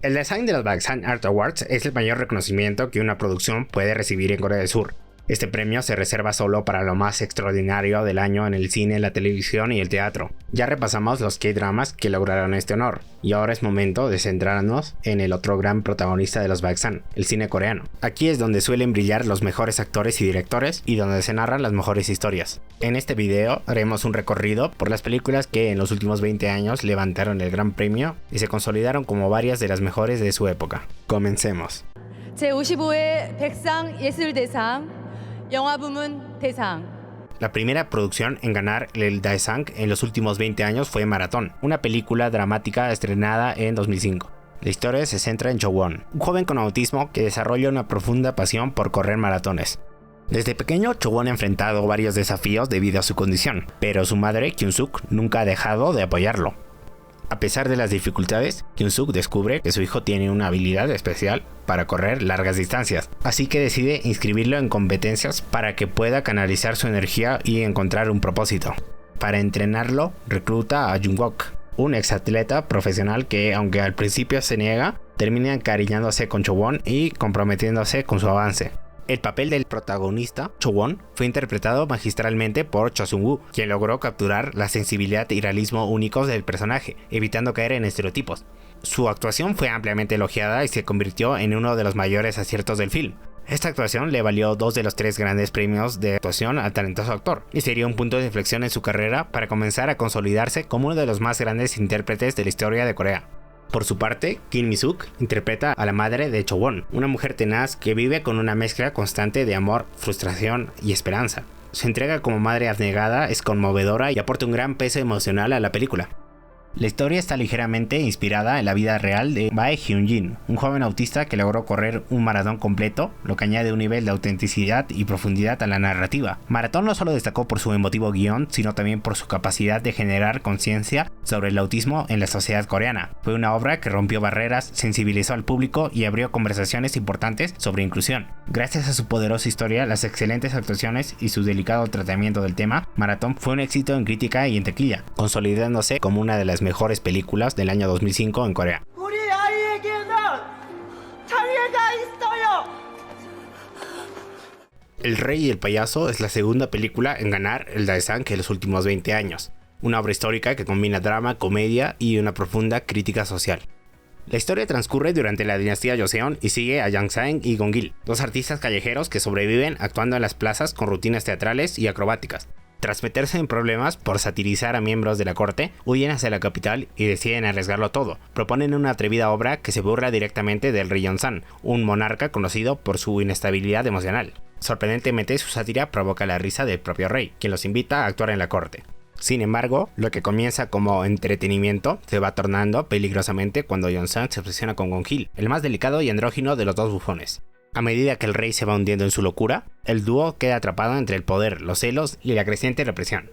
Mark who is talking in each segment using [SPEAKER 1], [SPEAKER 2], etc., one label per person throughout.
[SPEAKER 1] El design de los Baeksan Art Awards es el mayor reconocimiento que una producción puede recibir en Corea del Sur. Este premio se reserva solo para lo más extraordinario del año en el cine, la televisión y el teatro. Ya repasamos los K-dramas que lograron este honor, y ahora es momento de centrarnos en el otro gran protagonista de los Baeksan, el cine coreano. Aquí es donde suelen brillar los mejores actores y directores, y donde se narran las mejores historias. En este video haremos un recorrido por las películas que en los últimos 20 años levantaron el gran premio y se consolidaron como varias de las mejores de su época. Comencemos.
[SPEAKER 2] 제55회 백상예술대상 영화부문 대상.
[SPEAKER 1] La primera producción en ganar el Daesang en los últimos 20 años fue Maratón, una película dramática estrenada en 2005. La historia se centra en Cho-won, un joven con autismo que desarrolla una profunda pasión por correr maratones. Desde pequeño, Cho-won ha enfrentado varios desafíos debido a su condición, pero su madre, Kyun-suk, nunca ha dejado de apoyarlo. A pesar de las dificultades, Kyun-suk descubre que su hijo tiene una habilidad especial para correr largas distancias, así que decide inscribirlo en competencias para que pueda canalizar su energía y encontrar un propósito. Para entrenarlo, recluta a Jungkook, un exatleta profesional que, aunque al principio se niega, termina encariñándose con Cho-won y comprometiéndose con su avance. El papel del protagonista, Cho-won, fue interpretado magistralmente por Cho Sung-woo, quien logró capturar la sensibilidad y realismo únicos del personaje, evitando caer en estereotipos. Su actuación fue ampliamente elogiada y se convirtió en uno de los mayores aciertos del film. Esta actuación le valió 2 de los 3 grandes premios de actuación al talentoso actor, y sería un punto de inflexión en su carrera para comenzar a consolidarse como uno de los más grandes intérpretes de la historia de Corea. Por su parte, Kim Mi-suk interpreta a la madre de Cho-won, una mujer tenaz que vive con una mezcla constante de amor, frustración y esperanza. Su entrega como madre abnegada es conmovedora y aporta un gran peso emocional a la película. La historia está ligeramente inspirada en la vida real de Bae Hyun-jin, un joven autista que logró correr un maratón completo, lo que añade un nivel de autenticidad y profundidad a la narrativa. Maratón no solo destacó por su emotivo guión, sino también por su capacidad de generar conciencia sobre el autismo en la sociedad coreana. Fue una obra que rompió barreras, sensibilizó al público y abrió conversaciones importantes sobre inclusión. Gracias a su poderosa historia, las excelentes actuaciones y su delicado tratamiento del tema, Maratón fue un éxito en crítica y en taquilla, consolidándose como una de las mejores películas del año 2005 en Corea. El Rey y el Payaso es la segunda película en ganar el Daesang en los últimos 20 años, una obra histórica que combina drama, comedia y una profunda crítica social. La historia transcurre durante la dinastía Joseon y sigue a Yang Sang y Gong-il, dos artistas callejeros que sobreviven actuando en las plazas con rutinas teatrales y acrobáticas. Tras meterse en problemas por satirizar a miembros de la corte, huyen hacia la capital y deciden arriesgarlo todo. Proponen una atrevida obra que se burla directamente del rey Yongsan, un monarca conocido por su inestabilidad emocional. Sorprendentemente, su sátira provoca la risa del propio rey, quien los invita a actuar en la corte. Sin embargo, lo que comienza como entretenimiento se va tornando peligrosamente cuando Yongsan se obsesiona con Gong-il, el más delicado y andrógino de los dos bufones. A medida que el rey se va hundiendo en su locura, el dúo queda atrapado entre el poder, los celos y la creciente represión.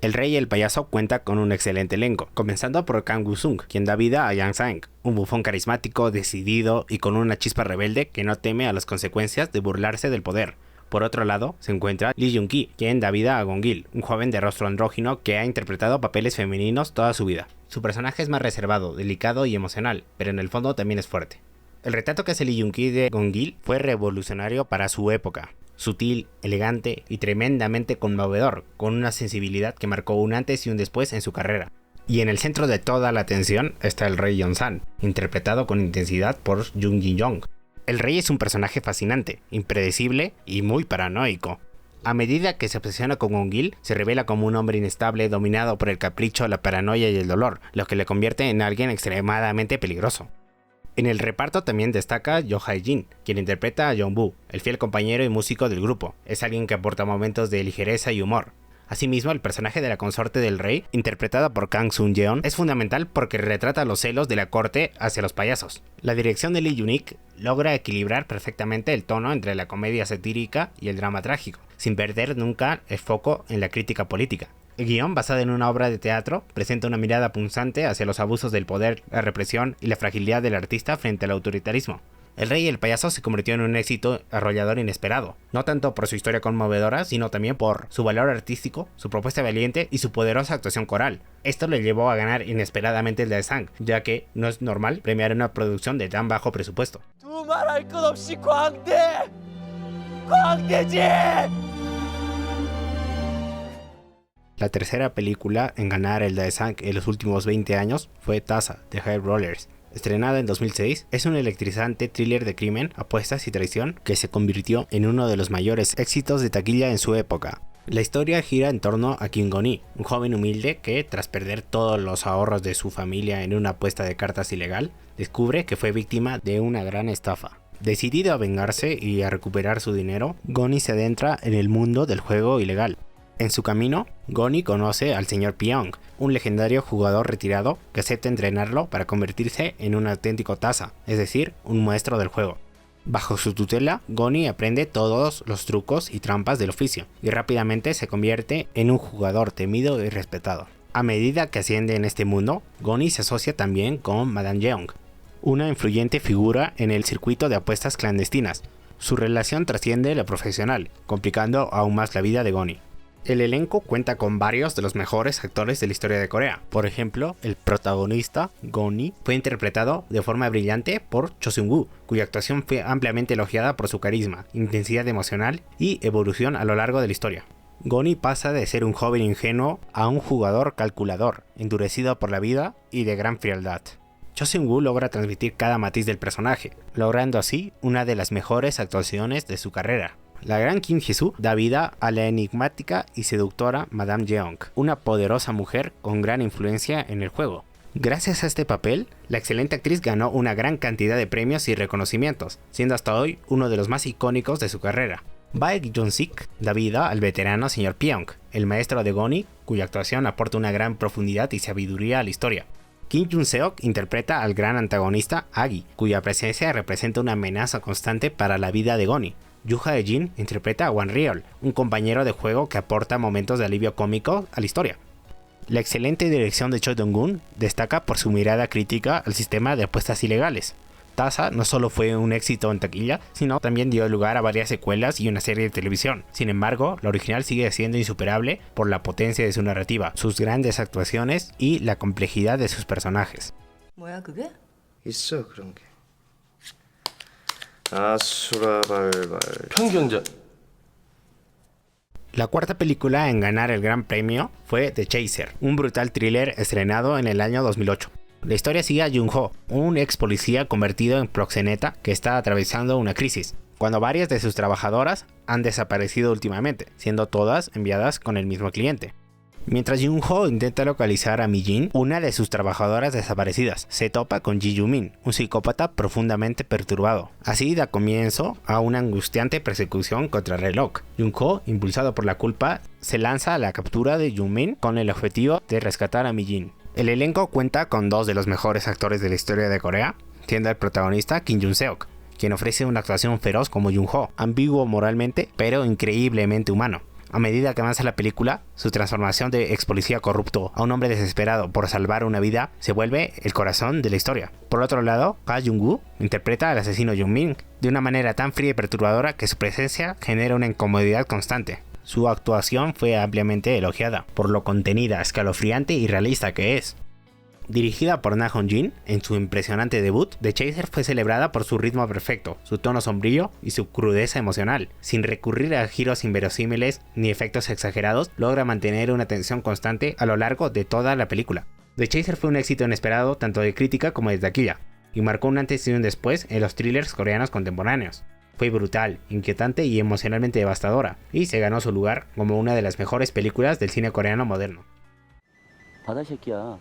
[SPEAKER 1] El Rey y el Payaso cuenta con un excelente elenco, comenzando por Kang Woo-sung, quien da vida a Yang Sang, un bufón carismático, decidido y con una chispa rebelde que no teme a las consecuencias de burlarse del poder. Por otro lado, se encuentra Lee Jung-ki, quien da vida a Gong-il, un joven de rostro andrógino que ha interpretado papeles femeninos toda su vida. Su personaje es más reservado, delicado y emocional, pero en el fondo también es fuerte. El retrato que hace Lee Jung-ki de Gong-il fue revolucionario para su época. Sutil, elegante y tremendamente conmovedor, con una sensibilidad que marcó un antes y un después en su carrera. Y en el centro de toda la atención está el rey Yongsan, interpretado con intensidad por Jung Ji-young. El rey es un personaje fascinante, impredecible y muy paranoico. A medida que se obsesiona con Gong-il, se revela como un hombre inestable dominado por el capricho, la paranoia y el dolor, lo que le convierte en alguien extremadamente peligroso. En el reparto también destaca Yo Hae-jin, quien interpreta a Jong-woo, el fiel compañero y músico del grupo. Es alguien que aporta momentos de ligereza y humor. Asimismo, el personaje de la consorte del rey, interpretada por Kang Sun-yeon, es fundamental porque retrata los celos de la corte hacia los payasos. La dirección de Lee Yunik logra equilibrar perfectamente el tono entre la comedia satírica y el drama trágico, sin perder nunca el foco en la crítica política. El guión, basado en una obra de teatro, presenta una mirada punzante hacia los abusos del poder, la represión y la fragilidad del artista frente al autoritarismo. El Rey y el Payaso se convirtió en un éxito arrollador inesperado, no tanto por su historia conmovedora, sino también por su valor artístico, su propuesta valiente y su poderosa actuación coral. Esto le llevó a ganar inesperadamente el Daesang, ya que no es normal premiar una producción de tan bajo presupuesto.
[SPEAKER 3] 두말할 것 없이 광대! 광대지!
[SPEAKER 1] La tercera película en ganar el Daesang en los últimos 20 años fue Tazza, de High Rollers. Estrenada en 2006, es un electrizante thriller de crimen, apuestas y traición que se convirtió en uno de los mayores éxitos de taquilla en su época. La historia gira en torno a Kim Gon-hee, un joven humilde que, tras perder todos los ahorros de su familia en una apuesta de cartas ilegal, descubre que fue víctima de una gran estafa. Decidido a vengarse y a recuperar su dinero, Gon-hee se adentra en el mundo del juego ilegal. En su camino, Gon-hee conoce al Sr. Pyong, un legendario jugador retirado que acepta entrenarlo para convertirse en un auténtico Tazza, es decir, un maestro del juego. Bajo su tutela, Gon-hee aprende todos los trucos y trampas del oficio, y rápidamente se convierte en un jugador temido y respetado. A medida que asciende en este mundo, Gon-hee se asocia también con Madame Yeong, una influyente figura en el circuito de apuestas clandestinas. Su relación trasciende lo profesional, complicando aún más la vida de Gon-hee. El elenco cuenta con varios de los mejores actores de la historia de Corea. Por ejemplo, el protagonista, Gon-hee, fue interpretado de forma brillante por Cho Seung-woo, cuya actuación fue ampliamente elogiada por su carisma, intensidad emocional y evolución a lo largo de la historia. Gon-hee pasa de ser un joven ingenuo a un jugador calculador, endurecido por la vida y de gran frialdad. Cho Seung-woo logra transmitir cada matiz del personaje, logrando así una de las mejores actuaciones de su carrera. La gran Kim Hee-soo da vida a la enigmática y seductora Madame Yeong, una poderosa mujer con gran influencia en el juego. Gracias a este papel, la excelente actriz ganó una gran cantidad de premios y reconocimientos, siendo hasta hoy uno de los más icónicos de su carrera. Baek Joon-sik da vida al veterano Sr. Pyong, el maestro de Gon-hee, cuya actuación aporta una gran profundidad y sabiduría a la historia. Kim Jun-seok interpreta al gran antagonista Agi, cuya presencia representa una amenaza constante para la vida de Gon-hee. Yoo Hae-jin interpreta a Wan-ryol, un compañero de juego que aporta momentos de alivio cómico a la historia. La excelente dirección de Choi Dong-gun destaca por su mirada crítica al sistema de apuestas ilegales. Tazza no solo fue un éxito en taquilla, sino también dio lugar a varias secuelas y una serie de televisión. Sin embargo, la original sigue siendo insuperable por la potencia de su narrativa, sus grandes actuaciones y la complejidad de sus personajes.
[SPEAKER 4] 뭐야 그게?
[SPEAKER 5] 있어 그런 게. 아수라발발
[SPEAKER 3] 편경전.
[SPEAKER 1] La cuarta película en ganar el gran premio fue The Chaser, un brutal thriller estrenado en el año 2008. La historia sigue a Jung-ho, un ex policía convertido en proxeneta que está atravesando una crisis, cuando varias de sus trabajadoras han desaparecido últimamente, siendo todas enviadas con el mismo cliente. Mientras Jung-ho intenta localizar a Mi-jin, una de sus trabajadoras desaparecidas, se topa con Ji Yoo-min, un psicópata profundamente perturbado. Así da comienzo a una angustiante persecución contra el reloj. Jung-ho, impulsado por la culpa, se lanza a la captura de Yoo-min con el objetivo de rescatar a Mi-jin. El elenco cuenta con dos de los mejores actores de la historia de Corea, siendo el protagonista Kim Jun-seok, quien ofrece una actuación feroz como Jung-ho, ambiguo moralmente, pero increíblemente humano. A medida que avanza la película, su transformación de ex policía corrupto a un hombre desesperado por salvar una vida se vuelve el corazón de la historia. Por otro lado, Ha Jung-woo interpreta al asesino Jung-min de una manera tan fría y perturbadora que su presencia genera una incomodidad constante. Su actuación fue ampliamente elogiada por lo contenida, escalofriante y realista que es. Dirigida por Na Hong-jin, en su impresionante debut, The Chaser fue celebrada por su ritmo perfecto, su tono sombrío y su crudeza emocional. Sin recurrir a giros inverosímiles ni efectos exagerados, logra mantener una tensión constante a lo largo de toda la película. The Chaser fue un éxito inesperado tanto de crítica como de taquilla, y marcó un antes y un después en los thrillers coreanos contemporáneos. Fue brutal, inquietante y emocionalmente devastadora, y se ganó su lugar como una de las mejores películas del cine coreano moderno.
[SPEAKER 3] 바다 새끼야.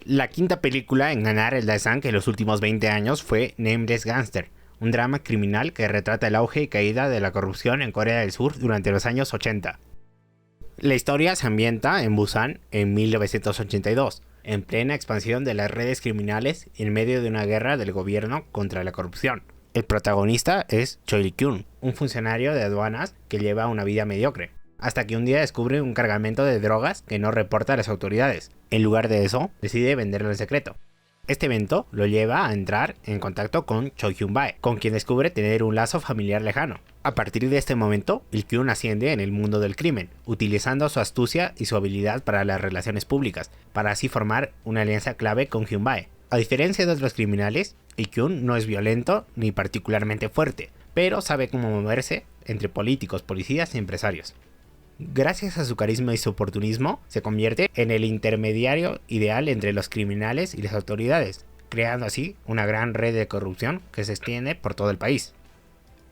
[SPEAKER 1] La quinta película en ganar el Daesang en los últimos 20 años fue Nameless Gangster, un drama criminal que retrata el auge y caída de la corrupción en Corea del Sur durante los años 80. La historia se ambienta en Busan en 1982, en plena expansión de las redes criminales en medio de una guerra del gobierno contra la corrupción. El protagonista es Choi Lee-kyun, un funcionario de aduanas que lleva una vida mediocre. hasta que un día descubre un cargamento de drogas que no reporta a las autoridades. En lugar de eso, decide venderlo en secreto. Este evento lo lleva a entrar en contacto con Choi Hyun-bae, con quien descubre tener un lazo familiar lejano. A partir de este momento, Il-kyun asciende en el mundo del crimen, utilizando su astucia y su habilidad para las relaciones públicas, para así formar una alianza clave con Hyun-bae. A diferencia de otros criminales, Il-kyun no es violento ni particularmente fuerte, pero sabe cómo moverse entre políticos, policías y empresarios. Gracias a su carisma y su oportunismo, se convierte en el intermediario ideal entre los criminales y las autoridades, creando así una gran red de corrupción que se extiende por todo el país.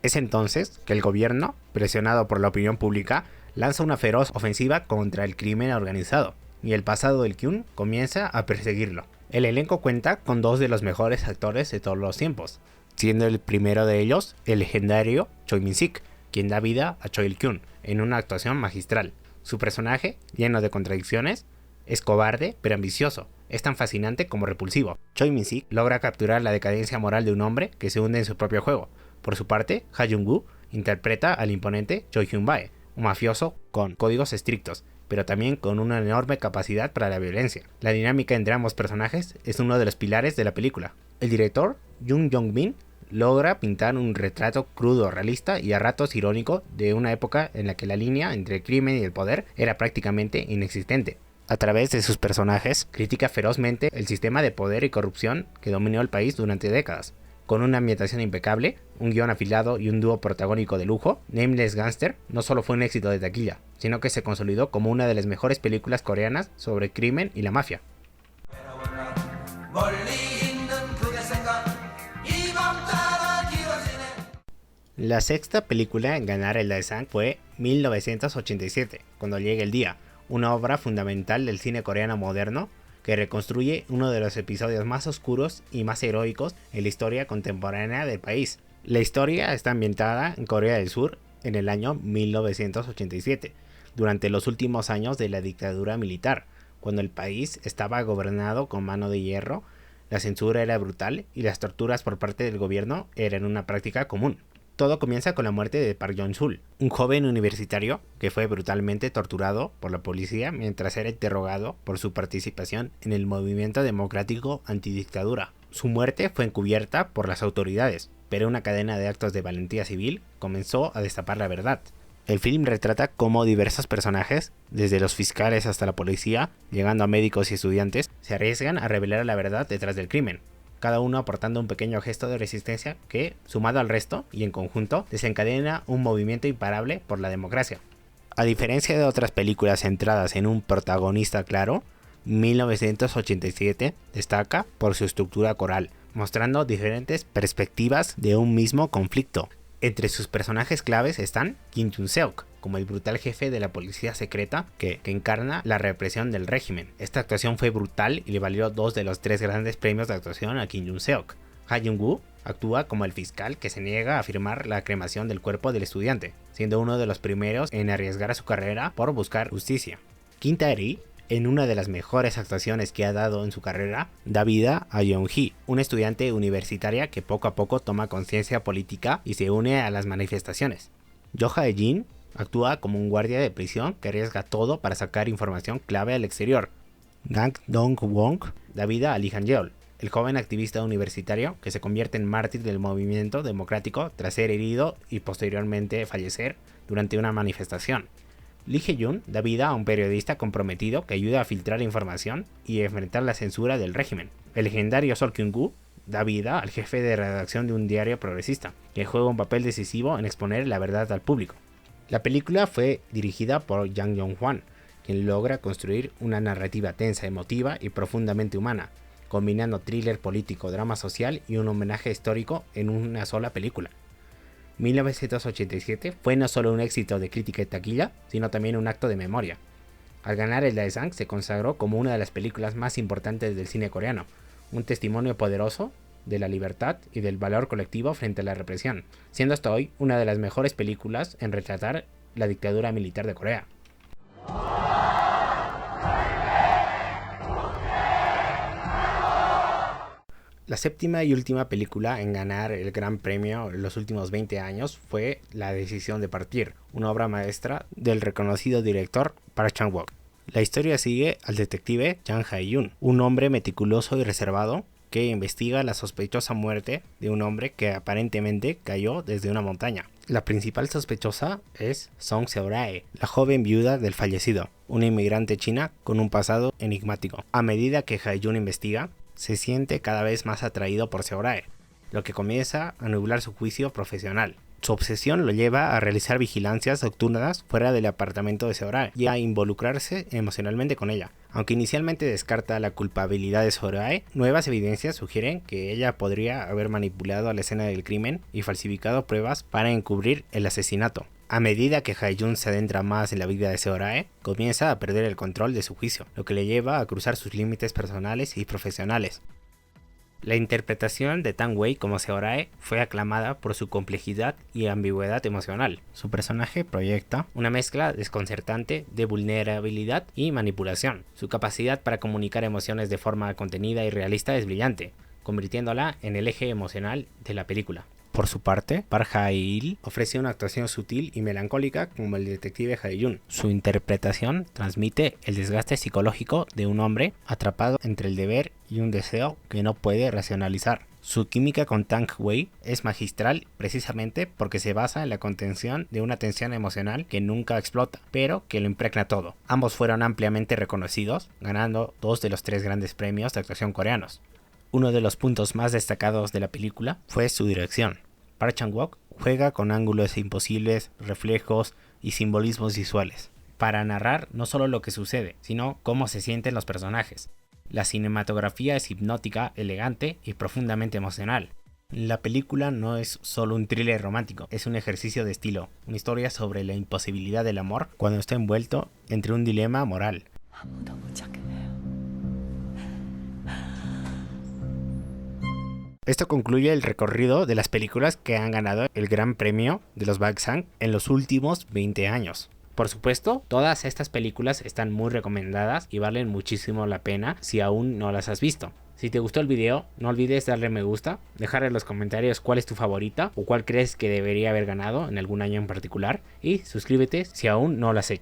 [SPEAKER 1] Es entonces que el gobierno, presionado por la opinión pública, lanza una feroz ofensiva contra el crimen organizado, y el pasado del Kyun comienza a perseguirlo. El elenco cuenta con dos de los mejores actores de todos los tiempos, siendo el primero de ellos el legendario Choi Min-sik, quien da vida a Choi Il-kyun en una actuación magistral. Su personaje, lleno de contradicciones, es cobarde pero ambicioso, es tan fascinante como repulsivo. Choi Min-sik logra capturar la decadencia moral de un hombre que se hunde en su propio juego. Por su parte, Ha Jung-woo interpreta al imponente Choi Hyun-bae, un mafioso con códigos estrictos, pero también con una enorme capacidad para la violencia. La dinámica entre ambos personajes es uno de los pilares de la película. El director, Jung Yong-min, logra pintar un retrato crudo, realista y a ratos irónico de una época en la que la línea entre el crimen y el poder era prácticamente inexistente. A través de sus personajes, critica ferozmente el sistema de poder y corrupción que dominó el país durante décadas. Con una ambientación impecable, un guión afilado y un dúo protagónico de lujo, Nameless Gangster no solo fue un éxito de taquilla, sino que se consolidó como una de las mejores películas coreanas sobre crimen y la mafia. La sexta película en ganar el Daesang fue 1987, Cuando llegue el día, una obra fundamental del cine coreano moderno que reconstruye uno de los episodios más oscuros y más heroicos en la historia contemporánea del país. La historia está ambientada en Corea del Sur en el año 1987, durante los últimos años de la dictadura militar, cuando el país estaba gobernado con mano de hierro, la censura era brutal y las torturas por parte del gobierno eran una práctica común. Todo comienza con la muerte de Park Jong-sul, un joven universitario que fue brutalmente torturado por la policía mientras era interrogado por su participación en el movimiento democrático antidictadura. Su muerte fue encubierta por las autoridades, pero una cadena de actos de valentía civil comenzó a destapar la verdad. El film retrata cómo diversos personajes, desde los fiscales hasta la policía, llegando a médicos y estudiantes, se arriesgan a revelar la verdad detrás del crimen, cada uno aportando un pequeño gesto de resistencia que, sumado al resto y en conjunto, desencadena un movimiento imparable por la democracia. A diferencia de otras películas centradas en un protagonista claro, 1987 destaca por su estructura coral, mostrando diferentes perspectivas de un mismo conflicto. Entre sus personajes claves están Kim Jun-seok, como el brutal jefe de la policía secreta que encarna la represión del régimen. Esta actuación fue brutal y le valió 2 de los 3 grandes premios de actuación a Kim Jun-seok. Ha Jung-woo actúa como el fiscal que se niega a firmar la cremación del cuerpo del estudiante, siendo uno de los primeros en arriesgar su carrera por buscar justicia. Kim Tae-ri, en una de las mejores actuaciones que ha dado en su carrera, da vida a Yeon-hee, una estudiante universitaria que poco a poco toma conciencia política y se une a las manifestaciones. Jo Hae-jin actúa como un guardia de prisión que arriesga todo para sacar información clave al exterior. Kang Dong-won da vida a Lee Han-yeol, el joven activista universitario que se convierte en mártir del movimiento democrático tras ser herido y posteriormente fallecer durante una manifestación. Lee Hae-jun da vida a un periodista comprometido que ayuda a filtrar información y enfrentar la censura del régimen. El legendario Sol Kyung-woo da vida al jefe de redacción de un diario progresista, que juega un papel decisivo en exponer la verdad al público. La película fue dirigida por Jang Yong-hwan, quien logra construir una narrativa tensa, emotiva y profundamente humana, combinando thriller político, drama social y un homenaje histórico en una sola película. 1987 fue no solo un éxito de crítica y taquilla, sino también un acto de memoria. Al ganar el Daesang se consagró como una de las películas más importantes del cine coreano, un testimonio poderoso de la libertad y del valor colectivo frente a la represión, siendo hasta hoy una de las mejores películas en retratar la dictadura militar de Corea. La séptima y última película en ganar el Gran Premio en los últimos 20 años fue La decisión de partir, una obra maestra del reconocido director Park Chan-wook. La historia sigue al detective Jang Hae-yoon, un hombre meticuloso y reservado que investiga la sospechosa muerte de un hombre que aparentemente cayó desde una montaña. La principal sospechosa es Song Seo-rae, la joven viuda del fallecido, una inmigrante china con un pasado enigmático. A medida que Hae-yoon investiga, se siente cada vez más atraído por Seo-rae, lo que comienza a nublar su juicio profesional. Su obsesión lo lleva a realizar vigilancias nocturnas fuera del apartamento de Seo-rae y a involucrarse emocionalmente con ella. Aunque inicialmente descarta la culpabilidad de Seo-rae, nuevas evidencias sugieren que ella podría haber manipulado a la escena del crimen y falsificado pruebas para encubrir el asesinato. A medida que Hae-yoon se adentra más en la vida de Seo-rae, comienza a perder el control de su juicio, lo que le lleva a cruzar sus límites personales y profesionales. La interpretación de Tang Wei como Seo-rae fue aclamada por su complejidad y ambigüedad emocional. Su personaje proyecta una mezcla desconcertante de vulnerabilidad y manipulación. Su capacidad para comunicar emociones de forma contenida y realista es brillante, convirtiéndola en el eje emocional de la película. Por su parte, Park Hae-il ofrece una actuación sutil y melancólica como el detective Hae-yoon. Su interpretación transmite el desgaste psicológico de un hombre atrapado entre el deber y un deseo que no puede racionalizar. Su química con Tang Wei es magistral precisamente porque se basa en la contención de una tensión emocional que nunca explota, pero que lo impregna todo. Ambos fueron ampliamente reconocidos, ganando 2 de los 3 grandes premios de actuación coreanos. Uno de los puntos más destacados de la película fue su dirección. Park Chan-wook juega con ángulos imposibles, reflejos y simbolismos visuales, para narrar no solo lo que sucede, sino cómo se sienten los personajes. La cinematografía es hipnótica, elegante y profundamente emocional. La película no es solo un thriller romántico, es un ejercicio de estilo, una historia sobre la imposibilidad del amor cuando está envuelto entre un dilema moral. Esto concluye el recorrido de las películas que han ganado el Gran Premio de los Baeksang en los últimos 20 años. Por supuesto, todas estas películas están muy recomendadas y valen muchísimo la pena si aún no las has visto. Si te gustó el video, no olvides darle me gusta, dejar en los comentarios cuál es tu favorita o cuál crees que debería haber ganado en algún año en particular y suscríbete si aún no lo has hecho.